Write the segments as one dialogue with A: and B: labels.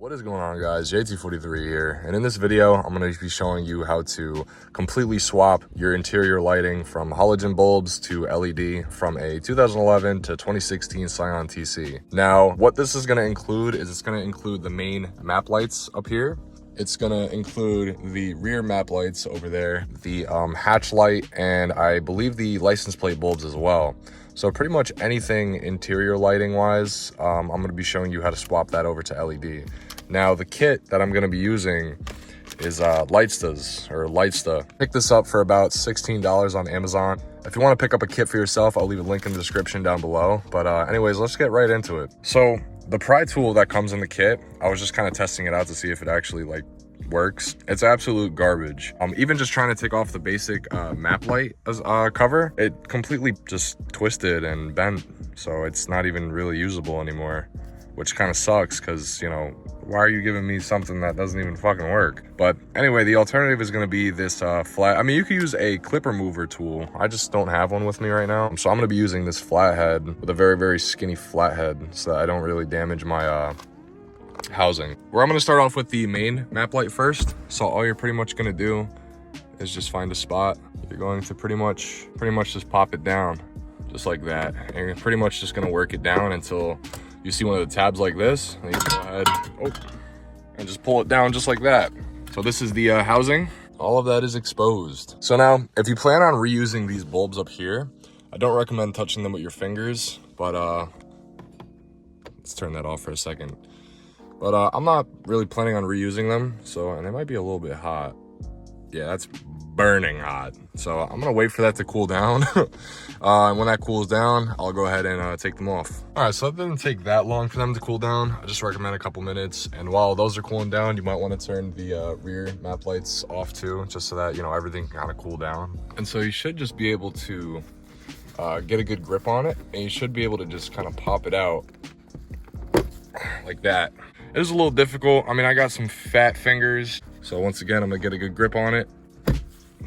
A: What is going on, guys? JT43 here, and in this video I'm going to be showing you how to completely swap your interior lighting from halogen bulbs to LED from a 2011 to 2016 Scion TC. Now what this is going to include is it's going to include the main map lights up here. It's going to include the rear map lights over there, the hatch light, and I believe the license plate bulbs as well. So pretty much anything interior lighting wise, I'm going to be showing you how to swap that over to LED. Now the kit that I'm going to be using is Lightsta. Pick this up for about $16 on Amazon. If you want to pick up a kit for yourself, I'll leave a link in the description down below. But anyways, let's get right into it. So the pry tool that comes in the kit, I was just kind of testing it out to see if it actually works. It's absolute garbage. Even just trying to take off the basic map light cover, it completely just twisted and bent, so it's not even really usable anymore, which kind of sucks because, you know, why are you giving me something that doesn't even fucking work? But anyway, the alternative is going to be this flat. I mean, you could use a clip remover tool. I just don't have one with me right now, so I'm going to be using this flathead with a very, very skinny flathead so that I don't really damage my housing. Where I'm going to start off with the main map light first. So all you're pretty much going to do is just find a spot. You're going to pretty much just pop it down just like that, and you're pretty much just going to work it down until you see one of the tabs like this, and you can go ahead and just pull it down just like that. So this is the housing. All of that is exposed. So now if you plan on reusing these bulbs up here, I don't recommend touching them with your fingers, but let's turn that off for a second. But I'm not really planning on reusing them, so, and they might be a little bit hot. Yeah, that's burning hot. So I'm gonna wait for that to cool down. And when that cools down, I'll go ahead and take them off. All right, so it didn't take that long for them to cool down. I just recommend a couple minutes. And while those are cooling down, you might want to turn the rear map lights off too, just so that, you know, everything can kind of cool down. And so you should just be able to get a good grip on it, and you should be able to just kind of pop it out like that. It is a little difficult. I mean, I got some fat fingers. So once again, I'm gonna get a good grip on it,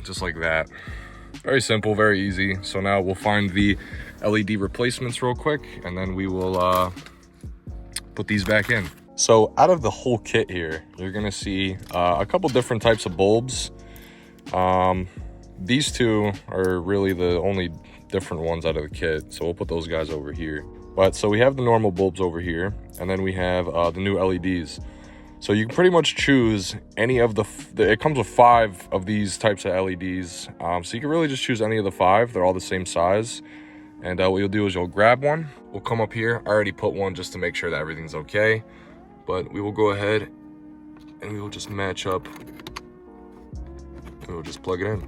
A: just like that. Very simple, very easy. So now we'll find the LED replacements real quick, and then we will put these back in. So out of the whole kit here, you're gonna see a couple different types of bulbs. These two are really the only different ones out of the kit. So we'll put those guys over here. But so we have the normal bulbs over here, and then we have the new LEDs. So you can pretty much choose any of it comes with 5 of these types of LEDs. So you can really just choose any of the 5. They're all the same size. And what you'll do is you'll grab one. We'll come up here. I already put one just to make sure that everything's okay. But we will go ahead and we will just match up. We'll just plug it in.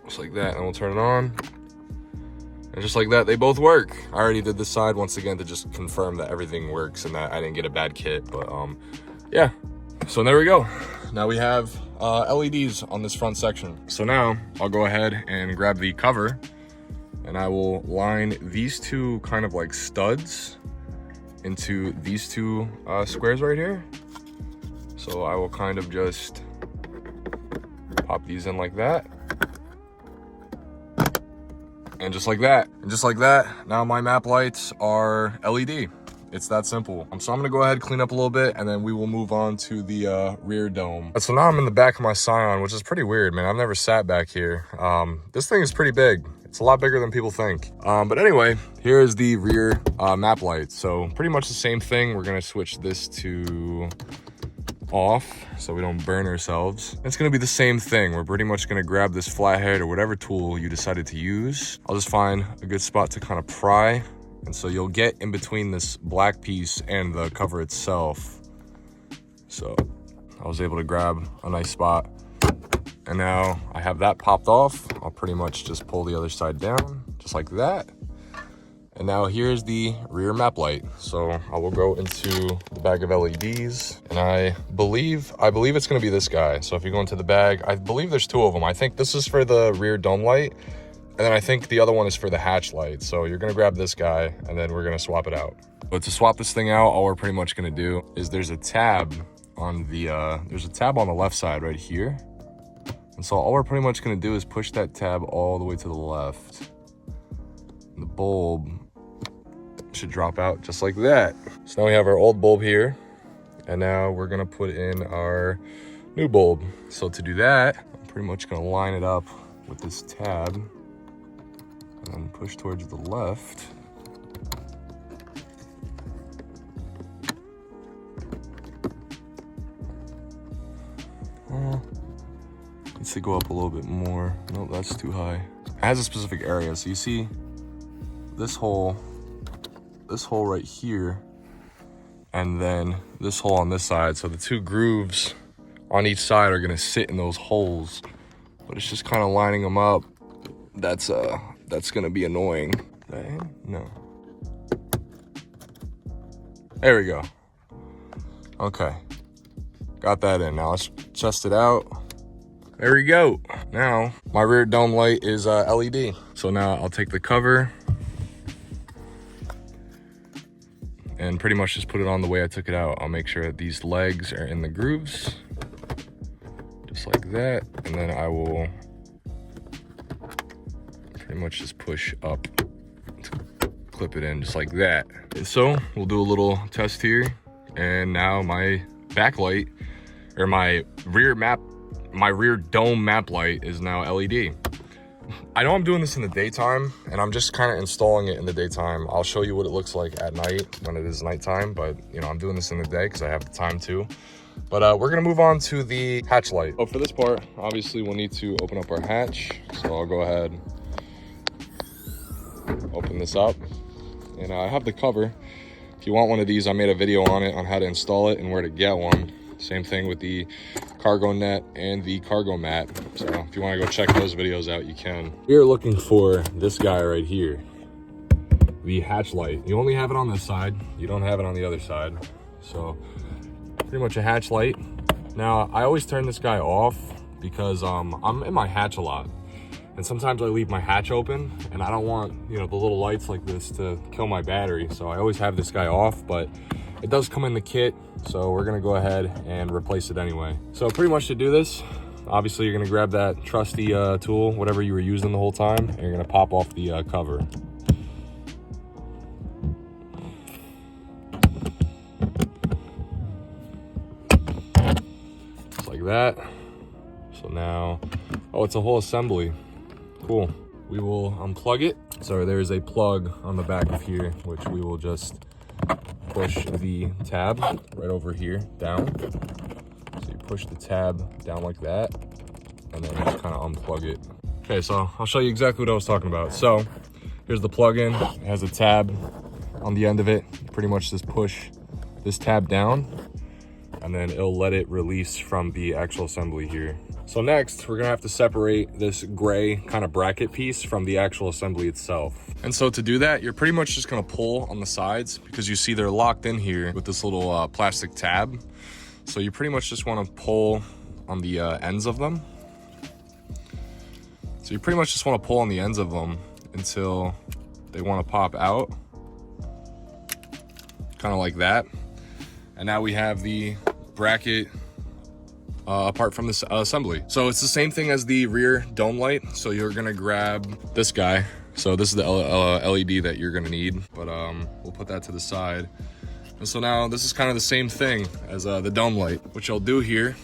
A: Just like that, and we'll turn it on. And just like that, they both work. I already did this side once again to just confirm that everything works and that I didn't get a bad kit, but yeah. So there we go. Now we have LEDs on this front section. So now I'll go ahead and grab the cover, and I will line these two kind of like studs into these two squares right here. So I will kind of just pop these in like that. And just like that, now my map lights are LED. It's that simple. So I'm gonna go ahead, clean up a little bit, and then we will move on to the rear dome. So now I'm in the back of my Scion, which is pretty weird, man. I've never sat back here. This thing is pretty big. It's a lot bigger than people think. But anyway, here is the rear map light. So pretty much the same thing. We're gonna switch this to off so we don't burn ourselves. It's gonna be the same thing. We're pretty much gonna grab this flathead or whatever tool you decided to use. I'll just find a good spot to kind of pry, and so you'll get in between this black piece and the cover itself. So I was able to grab a nice spot, and now I have that popped off. I'll pretty much just pull the other side down just like that. And now here's the rear map light. So I will go into the bag of LEDs, and I believe it's gonna be this guy. So if you go into the bag, I believe there's 2 of them. I think this is for the rear dome light, and then I think the other one is for the hatch light. So you're gonna grab this guy, and then we're gonna swap it out. But to swap this thing out, all we're pretty much gonna do is there's a tab on the left side right here. And so all we're pretty much gonna do is push that tab all the way to the left. And the bulb should drop out just like that. So now we have our old bulb here, And now we're gonna put in our new bulb. So to do that, I'm pretty much gonna line it up with this tab and then push towards the left. Needs to go up a little bit more. Nope, that's too high. It has a specific area. So you see this hole right here, and then this hole on this side. So the two grooves on each side are gonna sit in those holes, but it's just kind of lining them up. That's gonna be annoying. No. There we go. Okay, got that in. Now let's test it out. There we go. Now my rear dome light is LED. So now I'll take the cover and pretty much just put it on the way I took it out. I'll make sure that these legs are in the grooves, just like that. And then I will pretty much just push up to clip it in just like that. So we'll do a little test here. And now my backlight, or my rear dome map light is now LED. I know I'm doing this in the daytime, and I'm just kind of installing it in the daytime. I'll show you what it looks like at night when it is nighttime, but you know, I'm doing this in the day because I have the time too. But we're gonna move on to the hatch light. Oh, for this part, obviously we'll need to open up our hatch. So I'll go ahead, open this up, and I have the cover. If you want one of these, I made a video on it on how to install it and where to get one. Same thing with the cargo net and the cargo mat. So if you want to go check those videos out, you can. We are looking for this guy right here, the hatch light. You only have it on this side. You don't have it on the other side. So pretty much a hatch light. Now I always turn this guy off because I'm in my hatch a lot. And sometimes I leave my hatch open and I don't want, you know, the little lights like this to kill my battery. So I always have this guy off, but it does come in the kit. So we're gonna go ahead and replace it anyway. So pretty much to do this, obviously you're gonna grab that trusty tool, whatever you were using the whole time, and you're gonna pop off the cover. Just like that. So now, oh, it's a whole assembly. Cool. We will unplug it. So there is a plug on the back of here, which we will just push the tab right over here down. So you push the tab down like that, and then just kind of unplug it. Okay, so I'll show you exactly what I was talking about. So here's the plug-in. It has a tab on the end of it. You pretty much just push this tab down, and then it'll let it release from the actual assembly here. So next, we're gonna have to separate this gray kind of bracket piece from the actual assembly itself. And so to do that, you're pretty much just gonna pull on the sides because you see they're locked in here with this little plastic tab. So you pretty much just wanna pull on the ends of them. So you pretty much just wanna pull on the ends of them until they wanna pop out. Kind of like that. And now we have the bracket apart from this assembly. So it's the same thing as the rear dome light. So you're gonna grab this guy. So this is the LED that you're gonna need, but we'll put that to the side. And so now this is kind of the same thing as the dome light. What you'll do here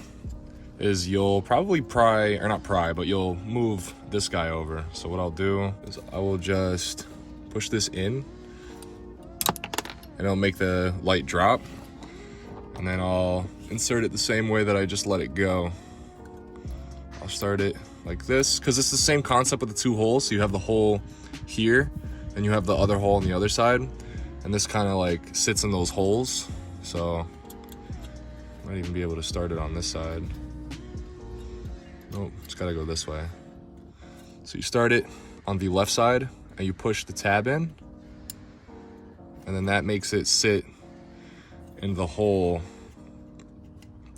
A: is you'll probably but you'll move this guy over. So what I'll do is I will just push this in and it'll make the light drop. And then I'll insert it the same way that I just let it go. I'll start it like this, because it's the same concept with the two holes. So you have the hole here, and you have the other hole on the other side. And this kind of like sits in those holes. So I might even be able to start it on this side. Nope, it's gotta go this way. So you start it on the left side, and you push the tab in. And then that makes it sit in the hole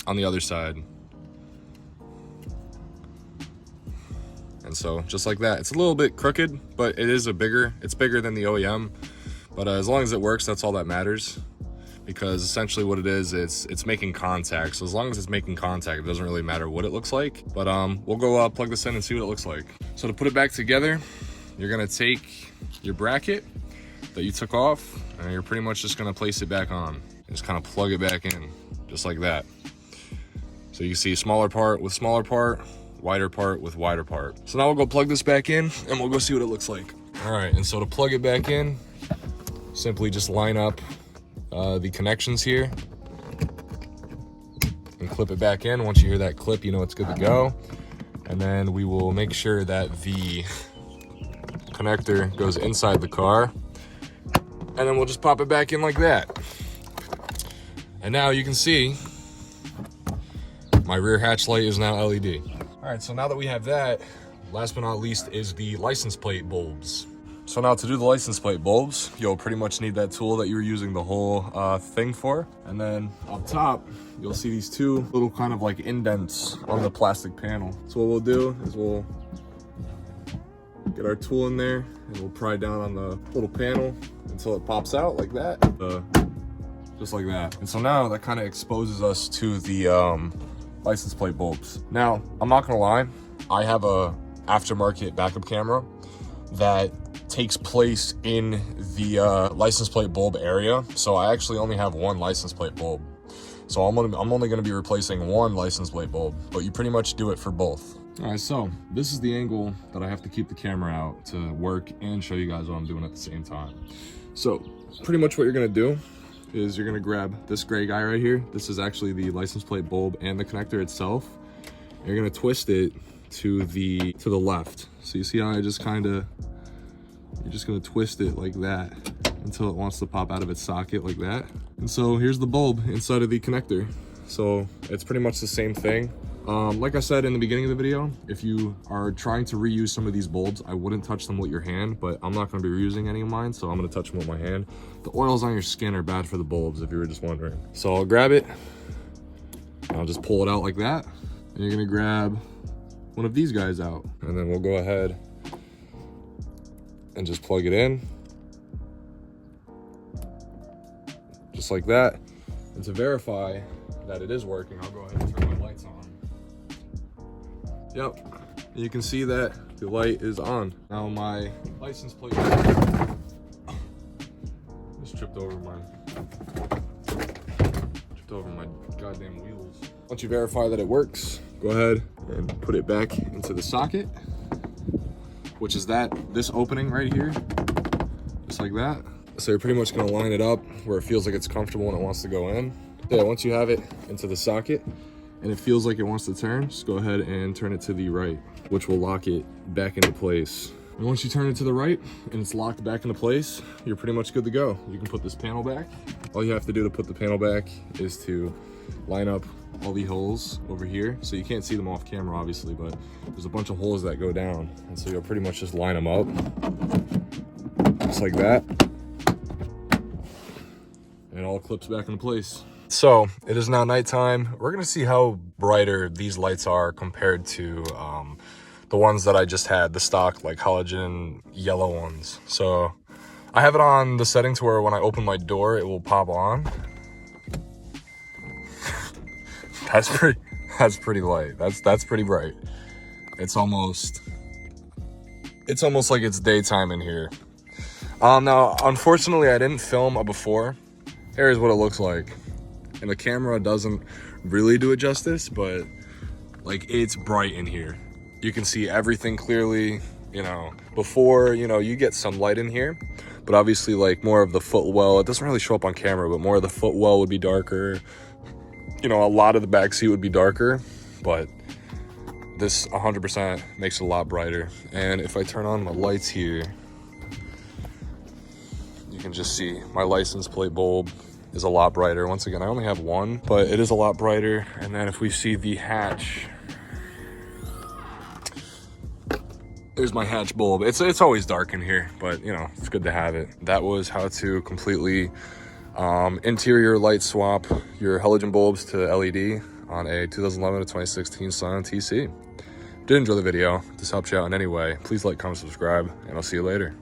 A: on the other side. And so just like that, it's a little bit crooked, but it is it's bigger than the OEM. But as long as it works, that's all that matters. Because essentially what it is, it's making contact. So as long as it's making contact, it doesn't really matter what it looks like. But we'll go plug this in and see what it looks like. So to put it back together, you're gonna take your bracket that you took off, and you're pretty much just gonna place it back on. Just kind of plug it back in. just like that. So you see smaller part with smaller part, wider part with wider part. So now we'll go plug this back in and we'll go see what it looks like. All right, and so to plug it back in, simply just line up the connections here and clip it back in. Once you hear that clip, you know it's good to go. And then we will make sure that the connector goes inside the car, and then we'll just pop it back in like that. And now you can see my rear hatch light is now LED. All right, so now that we have that, last but not least is the license plate bulbs. So now to do the license plate bulbs, you'll pretty much need that tool that you were using the whole thing for. And then up top, you'll see these two little kind of like indents on the plastic panel. So what we'll do is we'll get our tool in there and we'll pry down on the little panel until it pops out like that. Just like that. And so now that kind of exposes us to the license plate bulbs. Now, I'm not gonna lie, I have a aftermarket backup camera that takes place in the license plate bulb area. So I actually only have one license plate bulb. So I'm only gonna be replacing one license plate bulb, but you pretty much do it for both. All right, so this is the angle that I have to keep the camera out to work and show you guys what I'm doing at the same time. So pretty much what you're gonna do is you're gonna grab this gray guy right here. This is actually the license plate bulb and the connector itself. You're gonna twist it to the left. So you see how I just you're just gonna twist it like that until it wants to pop out of its socket like that. And so here's the bulb inside of the connector. So it's pretty much the same thing. Like I said in the beginning of the video, if you are trying to reuse some of these bulbs, I wouldn't touch them with your hand, but I'm not gonna be reusing any of mine, so I'm gonna touch them with my hand. The oils on your skin are bad for the bulbs, if you were just wondering. So I'll grab it, and I'll just pull it out like that, and you're gonna grab one of these guys out, and then we'll go ahead and just plug it in. Just like that. And to verify that it is working, I'll go ahead and turn my lights on. Yep, you can see that the light is on. Now my license plate, just tripped over my goddamn wheels. Once you verify that it works, go ahead and put it back into the socket, which is this opening right here, just like that. So you're pretty much gonna line it up where it feels like it's comfortable and it wants to go in. Yeah, once you have it into the socket and it feels like it wants to turn, just go ahead and turn it to the right, which will lock it back into place. And once you turn it to the right and it's locked back into place, you're pretty much good to go. You can put this panel back. All you have to do to put the panel back is to line up all the holes over here. So you can't see them off camera, obviously, but there's a bunch of holes that go down. And so you'll pretty much just line them up, just like that. And it all clips back into place. So it is now nighttime. We're gonna see how brighter these lights are compared to the ones that I just had, the stock like halogen yellow ones. So I have it on the setting to where when I open my door, it will pop on. That's pretty light. That's pretty bright. It's almost like it's daytime in here. Now, unfortunately, I didn't film a before. Here's what it looks like. And the camera doesn't really do it justice, but like it's bright in here. You can see everything clearly, you know. Before, you know, you get some light in here, but obviously like more of the footwell, it doesn't really show up on camera, but more of the footwell would be darker. You know, a lot of the back seat would be darker, but this 100% makes it a lot brighter. And if I turn on my lights here, you can just see my license plate bulb is a lot brighter. Once again, I only have one, but it is a lot brighter. And then if we see the hatch, there's my hatch bulb. It's always dark in here, but you know, it's good to have it. That was how to completely interior light swap your halogen bulbs to LED on a 2011 to 2016 Scion TC. Did enjoy the video. If this helped you out in any way, please like, comment, subscribe, and I'll see you later.